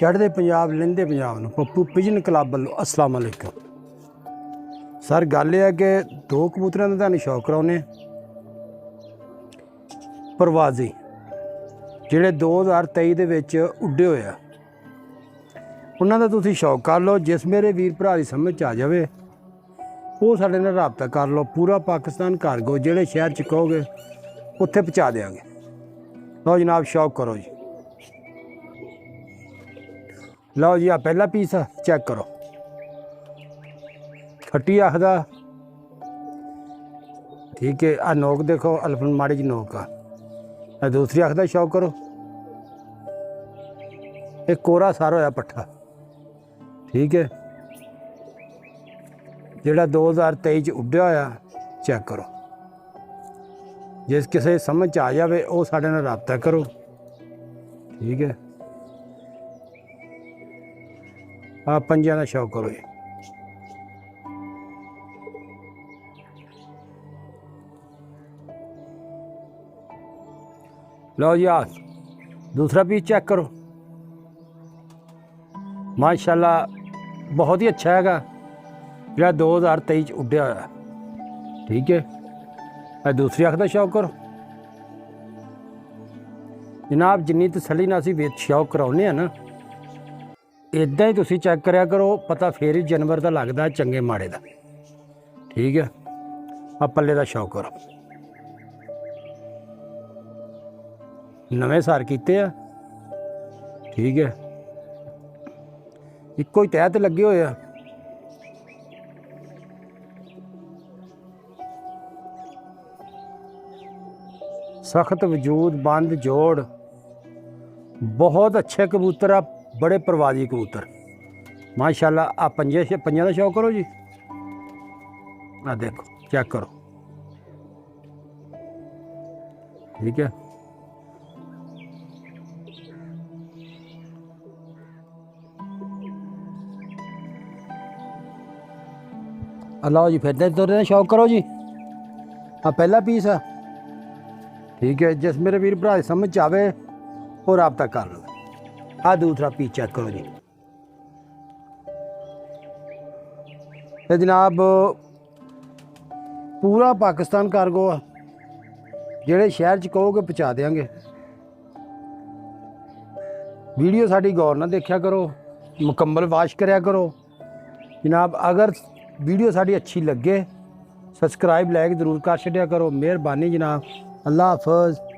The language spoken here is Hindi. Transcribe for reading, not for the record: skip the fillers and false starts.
चढ़ते पंजाब लहिंदे पंजाब नूं पप्पू पिजन क्लब वालों अस्सलाम वालेकुम। सर गल यह है कि दो कबूतरों का तुहानूं शौक कराउने परवाजी जिहड़े 2023 दे विच उड्डे होए आ उन्हां दा तुसीं शौक कर लो। जिस मेरे वीर भरा दी समझ आ जाए वो साडे नाल राबता कर लो। पूरा पाकिस्तान कार्गो जिहड़े शहर च कहोगे उत्थे पहुँचा देंगे। लो जनाब शौक करो जी। लो जी आ पहला पीस है चेक करो। खट्टी आखदा ठीक है। आ नोक देखो अल्फन माड़ी जी नोक आ। दूसरी आखदा शौक करो। एक कोरा सार होया पट्ठा ठीक है जिहड़ा 2023 च उड्डिया होया चेक करो। जिस किसी समझ आ जाए वो साडे नाल राबता करो ठीक है। आ पंजियां दा शौक करो जी। लो जी आ दूसरा पीस चेक करो। माशाल्लाह बहुत ही अच्छा हैगा जो 2023 च उड्डिया होया ठीक है। दूसरी अख का शौक करो जनाब। जिन्नी तसल्ली नाल असीं विच शौक कराउने आ ना इदां ही तुसीं चेक करिया करो। पता फिर ही जानवर का लगदा चंगे माड़े का ठीक है। आ पल्ले का शौक करो। नवें सार कीते आ ठीक है। इक्को ही तह ते लगे हुए आ। सख्त वजूद बंद जोड़ बहुत अच्छे कबूतर आ। बड़े परवाजी कबूतर माशाल्लाह। आ पंजां दा शौक करो जी। आ देखो चेक करो ठीक है। अल्लाह जी फिर तुरने शौक करो जी। आ पहला पीस है ठीक है। जिस मेरे वीर भरा समझ आवे वो राबता कर लो। आ दूसरा पीस चेक करो जी। तो जनाब पूरा पाकिस्तान कार्गो आ जिहड़े शहर च कहोगे पहुँचा देंगे। वीडियो साडी गौर ना देखा करो मुकम्मल वाच करया करो जनाब। अगर वीडियो साडी अच्छी लगे सब्सक्राइब लाइक जरूर कर छड्या करो। मेहरबानी जनाब। अल्लाह हाफिज़।